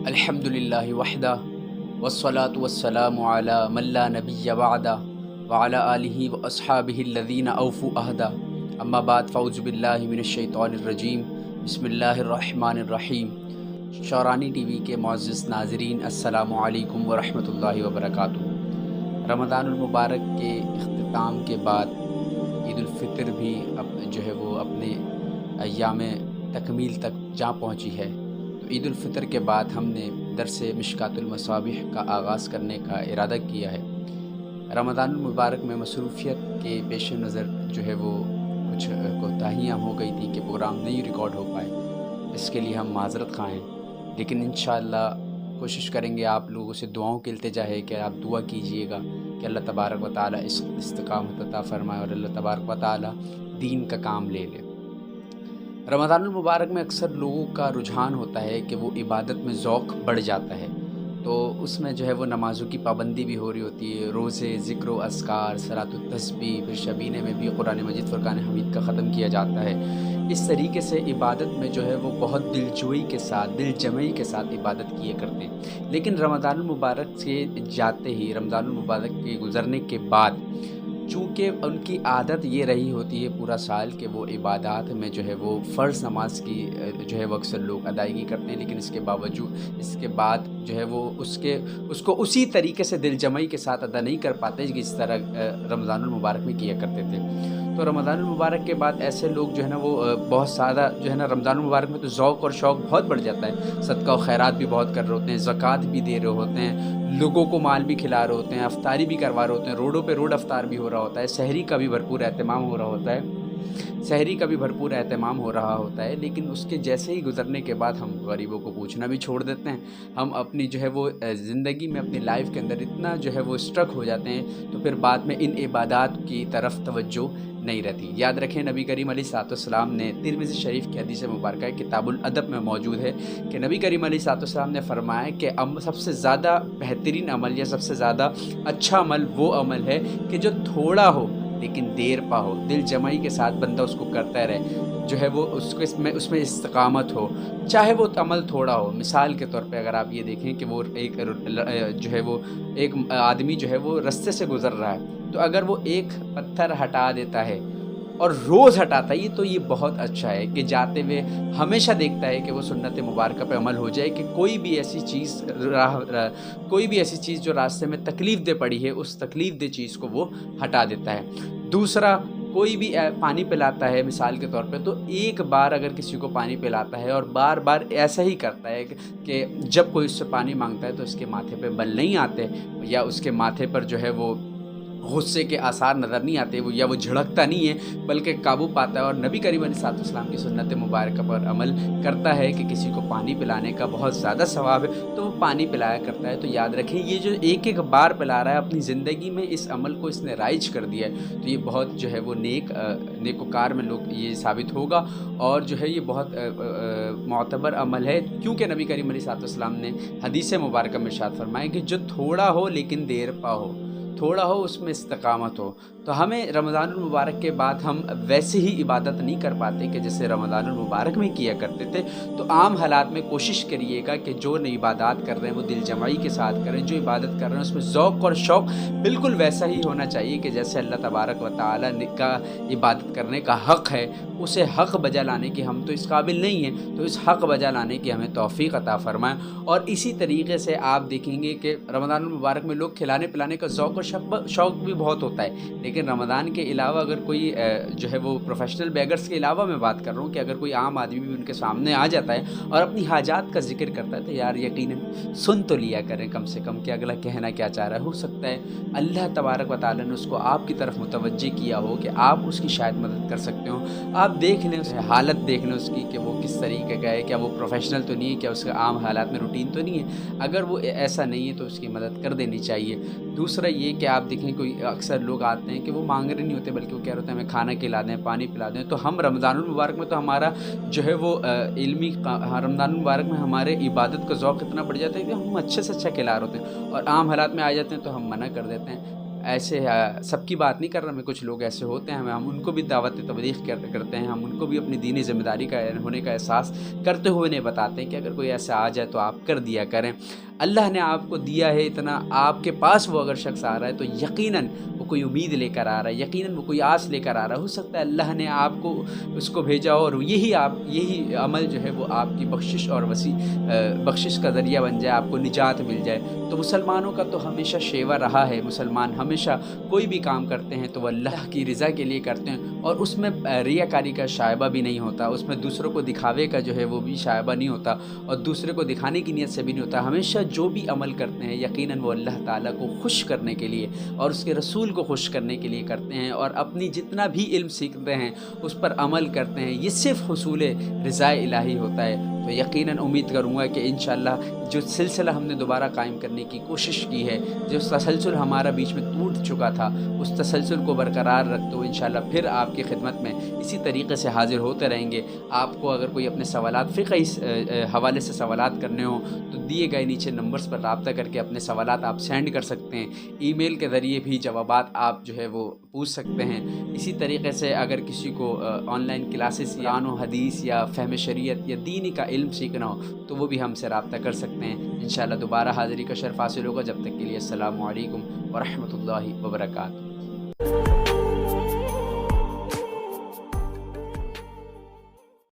الحمدللہ وحدہ والصلاة والسلام علی من لا نبی بعدہ وعلی آلہ واصحابہ الذین اوفوا عہدہ اما بعد فاعوذ باللہ من الشیطان الرجیم بسم اللہ الرحمن الرحیم۔ شعرانی ٹی وی کے معزز ناظرین، السلام علیکم ورحمۃ اللہ وبرکاتہ۔ رمضان المبارک کے اختتام کے بعد عید الفطر بھی اپنے ایام تکمیل تک جا پہنچی ہے۔ تو عید الفطر کے بعد ہم نے درس مشکات المصابیح کا آغاز کرنے کا ارادہ کیا ہے۔ رمضان المبارک میں مصروفیت کے پیش نظر کچھ کوتاہیاں ہو گئی تھیں کہ پروگرام نہیں ریکارڈ ہو پائے، اس کے لیے ہم معذرت خواہ ہیں، لیکن انشاءاللہ کوشش کریں گے۔ آپ لوگوں سے دعاؤں کی التجا ہے کہ آپ دعا کیجئے گا کہ اللہ تبارک و تعالی استقامت عطا فرمائے اور اللہ تبارک و تعالی دین کا کام لے لے۔ رمضان المبارک میں اکثر لوگوں کا رجحان ہوتا ہے کہ وہ عبادت میں ذوق بڑھ جاتا ہے، تو اس میں وہ نمازوں کی پابندی بھی ہو رہی ہوتی ہے، روزے، ذکر و اذکار، صلاۃ التسبیح، پھر شبینے میں بھی قرآن مجید فرقان حمید کا ختم کیا جاتا ہے۔ اس طریقے سے عبادت میں وہ بہت دلجوئی کے ساتھ، دل جمعی کے ساتھ عبادت کیے کرتے ہیں۔ لیکن رمضان المبارک سے جاتے ہی، رمضان المبارک کے گزرنے کے بعد، چونکہ ان کی عادت یہ رہی ہوتی ہے پورا سال کہ وہ عبادات میں وہ فرض نماز کی وہ اکثر لوگ ادائیگی کرتے ہیں، لیکن اس کے باوجود اس کے بعد وہ اس کو اسی طریقے سے دل جمعی کے ساتھ ادا نہیں کر پاتے جس طرح رمضان المبارک میں کیا کرتے تھے۔ تو رمضان المبارک کے بعد ایسے لوگ وہ بہت زیادہ رمضان المبارک میں تو ذوق اور شوق بہت بڑھ جاتا ہے، صدقہ و خیرات بھی بہت کر رہے ہوتے ہیں، زکوٰۃ بھی دے رہے ہوتے ہیں، لوگوں کو مال بھی کھلا رہے ہوتے ہیں، افطاری بھی کروا رہے ہوتے ہیں، روڈوں پہ روڈ افطار بھی ہو رہا ہوتا ہے، سحری کا بھی بھرپور اہتمام ہو رہا ہوتا ہے، لیکن اس کے جیسے ہی گزرنے کے بعد ہم غریبوں کو پوچھنا بھی چھوڑ دیتے ہیں۔ ہم اپنی زندگی میں، اپنی لائف کے اندر اتنا اسٹرک ہو جاتے ہیں، تو پھر بعد میں ان عبادات کی طرف توجہ نہیں رہتی۔ یاد رکھیں، نبی کریم علیہ السلام نے ترمذی شریف کی حدیث مبارکہ کتاب الادب میں موجود ہے کہ نبی کریم علیہ السلام نے فرمایا کہ سب سے زیادہ بہترین عمل یا سب سے زیادہ اچھا عمل وہ عمل ہے کہ جو تھوڑا ہو لیکن دیر پا ہو، دل جمعی کے ساتھ بندہ اس کو کرتا رہے، وہ اس میں استقامت ہو، چاہے وہ عمل تھوڑا ہو۔ مثال کے طور پہ اگر آپ یہ دیکھیں کہ وہ ایک آدمی وہ رستے سے گزر رہا ہے، تو اگر وہ ایک پتھر ہٹا دیتا ہے اور روز ہٹاتا ہے تو یہ بہت اچھا ہے کہ جاتے ہوئے ہمیشہ دیکھتا ہے کہ وہ سنت مبارکہ پہ عمل ہو جائے، کہ کوئی بھی ایسی چیز جو راستے میں تکلیف دہ پڑی ہے، اس تکلیف دہ چیز کو وہ ہٹا دیتا ہے۔ دوسرا، کوئی بھی پانی پلاتا ہے مثال کے طور پہ، تو ایک بار اگر کسی کو پانی پلاتا ہے اور بار بار ایسا ہی کرتا ہے کہ جب کوئی اس سے پانی مانگتا ہے تو اس کے ماتھے پہ بل نہیں آتے، یا اس کے ماتھے پر وہ غصے کے آثار نظر نہیں آتے، یا وہ جھڑکتا نہیں ہے بلکہ قابو پاتا ہے، اور نبی کریم علیہ السلام کی سنت مبارکہ پر عمل کرتا ہے کہ کسی کو پانی پلانے کا بہت زیادہ ثواب ہے، تو وہ پانی پلایا کرتا ہے۔ تو یاد رکھیں، یہ جو ایک بار پلا رہا ہے اپنی زندگی میں، اس عمل کو اس نے رائج کر دیا ہے، تو یہ بہت وہ نیکوکار میں لوگ یہ ثابت ہوگا، اور یہ بہت معتبر عمل ہے، کیونکہ نبی کریم علیہ السلام نے حدیث مبارکہ میں ارشاد فرمایا کہ جو تھوڑا ہو لیکن دیر پا ہو، تھوڑا ہو اس میں استقامت ہو۔ تو ہمیں رمضان المبارک کے بعد ہم ویسے ہی عبادت نہیں کر پاتے کہ جیسے رمضان المبارک میں کیا کرتے تھے۔ تو عام حالات میں کوشش کریے گا کہ جو عبادات کر رہے ہیں وہ دل جمعی کے ساتھ کریں، جو عبادت کر رہے ہیں اس میں ذوق اور شوق بالکل ویسا ہی ہونا چاہیے کہ جیسے اللہ تبارک و تعالی کا عبادت کرنے کا حق ہے، اسے حق بجا لانے کی ہم تو اس قابل نہیں ہیں، تو اس حق بجا لانے کی ہمیں توفیق عطا فرمائے۔ اور اسی طریقے سے آپ دیکھیں گے کہ رمضان المبارک میں لوگ کھلانے پلانے کا ذوق اور شوق بھی بہت ہوتا ہے، لیکن رمضان کے علاوہ اگر کوئی وہ پروفیشنل بیگرز کے علاوہ میں بات کر رہا ہوں کہ اگر کوئی عام آدمی بھی ان کے سامنے آ جاتا ہے اور اپنی حاجات کا ذکر کرتا ہے، تو یار یقیناً سن تو لیا کریں کم سے کم کہ اگلا کہنا کیا چاہ رہا ہے۔ ہو سکتا ہے اللہ تبارک و تعالیٰ نے اس کو آپ کی طرف متوجہ کیا ہو کہ آپ اس کی شاید مدد کر سکتے ہو۔ آپ دیکھ لیں، اس حالت دیکھ لیں اس کی کہ وہ کس طریقے کا ہے، کیا وہ پروفیشنل تو نہیں ہے، کیا اس کے عام حالات میں روٹین تو نہیں ہے۔ اگر وہ ایسا نہیں ہے تو اس کی مدد کر دینی چاہیے۔ دوسرا یہ کہ آپ دیکھیں کوئی اکثر لوگ آتے ہیں کہ وہ مانگ رہے نہیں ہوتے بلکہ وہ کہہ رہے ہوتے ہیں ہمیں کھانا کھلا دیں، پانی پلا دیں۔ تو ہم رمضان المبارک میں تو ہمارا وہ علمی رمضان المبارک میں ہمارے عبادت کا ذوق اتنا بڑھ جاتا ہے کہ ہم اچھے سے اچھا کھلا رہے ہوتے ہیں، اور عام حالات میں آ جاتے ہیں تو ہم منع کر دیتے ہیں۔ ایسے سب کی بات نہیں کر رہا میں، کچھ لوگ ایسے ہوتے ہیں، ہم ان کو بھی دعوت تبلیغ کرتے ہیں، ہم ان کو بھی اپنی دینی ذمہ داری کا ہونے کا احساس کرتے ہوئے انہیں بتاتے ہیں کہ اگر کوئی ایسا آ جائے تو آپ کر دیا کریں۔ اللہ نے آپ کو دیا ہے اتنا، آپ کے پاس وہ اگر شخص آ رہا ہے تو یقیناً وہ کوئی امید لے کر آ رہا ہے، یقیناً وہ کوئی آس لے کر آ رہا ہے۔ ہو سکتا ہے اللہ نے آپ کو اس کو بھیجا ہو اور یہی عمل جو ہے وہ آپ کی بخشش اور وسیع بخشش کا ذریعہ بن جائے، آپ کو نجات مل جائے۔ تو مسلمانوں کا تو ہمیشہ شیوا رہا ہے، مسلمان ہمیشہ کوئی بھی کام کرتے ہیں تو وہ اللہ کی رضا کے لیے کرتے ہیں، اور اس میں ریاکاری کا شائبہ بھی نہیں ہوتا، اس میں دوسروں کو دکھاوے کا جو ہے وہ بھی شائبہ نہیں ہوتا، اور دوسرے کو دکھانے کی نیت سے بھی نہیں ہوتا۔ ہمیشہ جو بھی عمل کرتے ہیں یقیناً وہ اللہ تعالیٰ کو خوش کرنے کے لیے اور اس کے رسول کو خوش کرنے کے لیے کرتے ہیں، اور اپنی جتنا بھی علم سیکھتے ہیں اس پر عمل کرتے ہیں، یہ صرف حصول رضا الہی ہوتا ہے۔ تو یقیناً امید کروں گا کہ انشاءاللہ جو سلسلہ ہم نے دوبارہ قائم کرنے کی کوشش کی ہے، جو تسلسل ہمارا بیچ میں ٹوٹ چکا تھا، اس تسلسل کو برقرار رکھتے ہوئے انشاءاللہ پھر آپ کی خدمت میں اسی طریقے سے حاضر ہوتے رہیں گے۔ آپ کو اگر کوئی اپنے سوالات فقہی حوالے سے سوالات کرنے ہوں تو دیے گئے نیچے نمبرز پر رابطہ کر کے اپنے سوالات آپ سینڈ کر سکتے ہیں، ای میل کے ذریعے بھی جوابات آپ جو ہے وہ پوچھ سکتے ہیں۔ اسی طریقے سے اگر کسی کو آن لائن کلاسز یا قرآن و حدیث یا فہم شریعت یا دینی کا علم سیکھنا ہو تو وہ بھی ہم سے رابطہ کر سکتے ہیں۔ انشاءاللہ دوبارہ حاضری کا شرف حاصل ہوگا، جب تک کے لیے السلام علیکم ورحمۃ اللہ وبرکاتہ۔